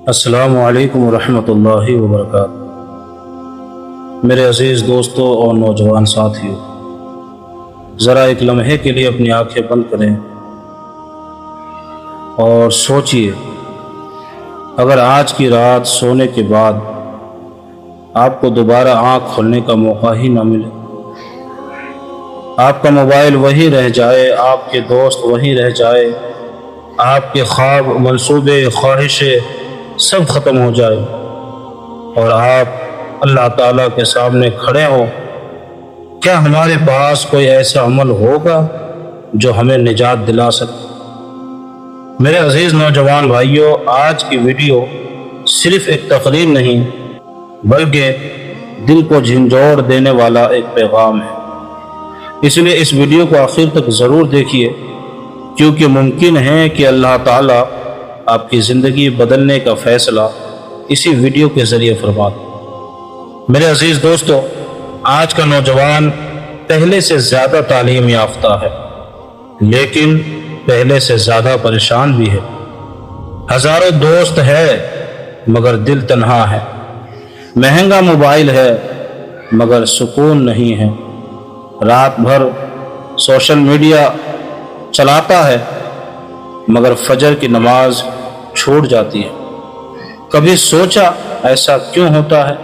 السلام علیکم ورحمۃ اللہ وبرکاتہ۔ میرے عزیز دوستوں اور نوجوان ساتھیوں، ذرا ایک لمحے کے لیے اپنی آنکھیں بند کریں اور سوچئے، اگر آج کی رات سونے کے بعد آپ کو دوبارہ آنکھ کھولنے کا موقع ہی نہ ملے، آپ کا موبائل وہی رہ جائے، آپ کے دوست وہی رہ جائے، آپ کے خواب، منصوبے، خواہشیں سب ختم ہو جائے اور آپ اللہ تعالیٰ کے سامنے کھڑے ہوں، کیا ہمارے پاس کوئی ایسا عمل ہوگا جو ہمیں نجات دلا سکے؟ میرے عزیز نوجوان بھائیوں، آج کی ویڈیو صرف ایک تقریر نہیں بلکہ دل کو جھنجھوڑ دینے والا ایک پیغام ہے، اس لیے اس ویڈیو کو آخر تک ضرور دیکھیے، کیونکہ ممکن ہے کہ اللہ تعالیٰ آپ کی زندگی بدلنے کا فیصلہ اسی ویڈیو کے ذریعے فرما دے۔ میرے عزیز دوستو، آج کا نوجوان پہلے سے زیادہ تعلیم یافتہ ہے، لیکن پہلے سے زیادہ پریشان بھی ہے۔ ہزاروں دوست ہے مگر دل تنہا ہے، مہنگا موبائل ہے مگر سکون نہیں ہے، رات بھر سوشل میڈیا چلاتا ہے مگر فجر کی نماز چھوٹ جاتی ہے۔ کبھی سوچا ایسا کیوں ہوتا ہے؟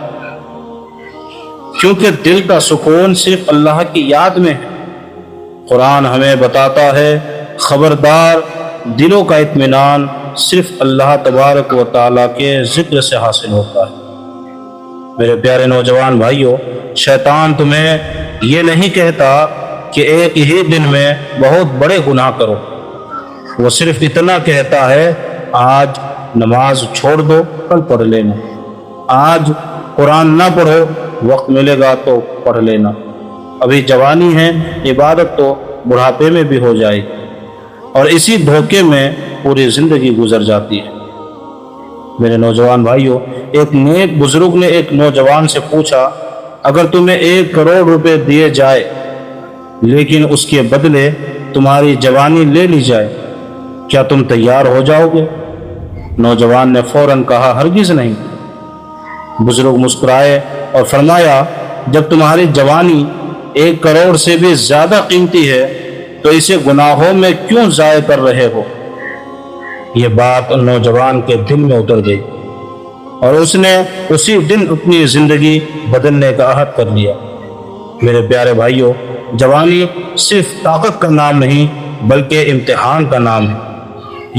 کیونکہ دل کا سکون صرف اللہ کی یاد میں ہے۔ قرآن ہمیں بتاتا ہے، خبردار، دلوں کا اطمینان صرف اللہ تبارک و تعالیٰ کے ذکر سے حاصل ہوتا ہے۔ میرے پیارے نوجوان بھائیوں، شیطان تمہیں یہ نہیں کہتا کہ ایک ہی دن میں بہت بڑے گناہ کرو، وہ صرف اتنا کہتا ہے، آج نماز چھوڑ دو، کل پڑھ لینا، آج قرآن نہ پڑھو، وقت ملے گا تو پڑھ لینا، ابھی جوانی ہے، عبادت تو بڑھاپے میں بھی ہو جائے گی، اور اسی دھوکے میں پوری زندگی گزر جاتی ہے۔ میرے نوجوان بھائیوں، ایک نیک بزرگ نے ایک نوجوان سے پوچھا، اگر تمہیں 1 کروڑ روپے دیے جائے لیکن اس کے بدلے تمہاری جوانی لے لی جائے، کیا تم تیار ہو جاؤ گے؟ نوجوان نے فوراً کہا، ہرگز نہیں۔ بزرگ مسکرائے اور فرمایا، جب تمہاری جوانی 1 کروڑ سے بھی زیادہ قیمتی ہے تو اسے گناہوں میں کیوں ضائع کر رہے ہو؟ یہ بات نوجوان کے دل میں اتر گئی اور اس نے اسی دن اپنی زندگی بدلنے کا عہد کر لیا۔ میرے پیارے بھائیوں، جوانی صرف طاقت کا نام نہیں بلکہ امتحان کا نام ہے۔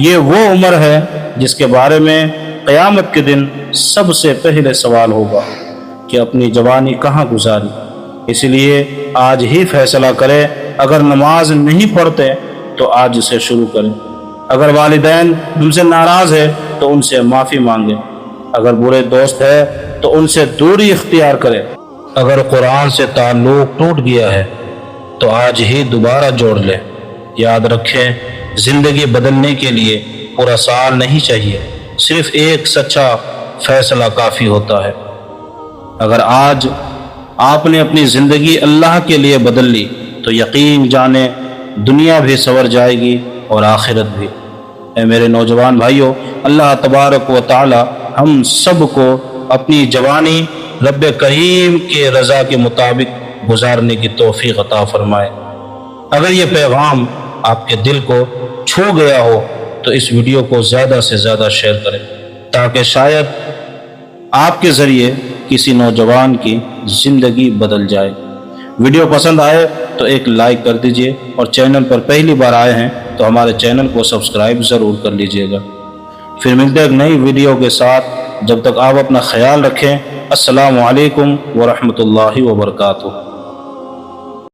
یہ وہ عمر ہے جس کے بارے میں قیامت کے دن سب سے پہلے سوال ہوگا کہ اپنی جوانی کہاں گزاری۔ اس لیے آج ہی فیصلہ کریں، اگر نماز نہیں پڑھتے تو آج سے شروع کریں، اگر والدین تم سے ناراض ہے تو ان سے معافی مانگیں، اگر برے دوست ہے تو ان سے دوری اختیار کریں، اگر قرآن سے تعلق ٹوٹ گیا ہے تو آج ہی دوبارہ جوڑ لیں۔ یاد رکھیں، زندگی بدلنے کے لیے پورا سال نہیں چاہیے، صرف ایک سچا فیصلہ کافی ہوتا ہے۔ اگر آج آپ نے اپنی زندگی اللہ کے لیے بدل لی تو یقین جانیں دنیا بھی سنور جائے گی اور آخرت بھی۔ اے میرے نوجوان بھائیوں، اللہ تبارک و تعالی ہم سب کو اپنی جوانی رب کریم کے رضا کے مطابق گزارنے کی توفیق عطا فرمائے۔ اگر یہ پیغام آپ کے دل کو چھو گیا ہو تو اس ویڈیو کو زیادہ سے زیادہ شیئر کریں، تاکہ شاید آپ کے ذریعے کسی نوجوان کی زندگی بدل جائے۔ ویڈیو پسند آئے تو ایک لائک کر دیجئے، اور چینل پر پہلی بار آئے ہیں تو ہمارے چینل کو سبسکرائب ضرور کر لیجئے گا۔ پھر ملتے ہیں ایک نئی ویڈیو کے ساتھ، جب تک آپ اپنا خیال رکھیں۔ السلام علیکم ورحمۃ اللہ وبرکاتہ۔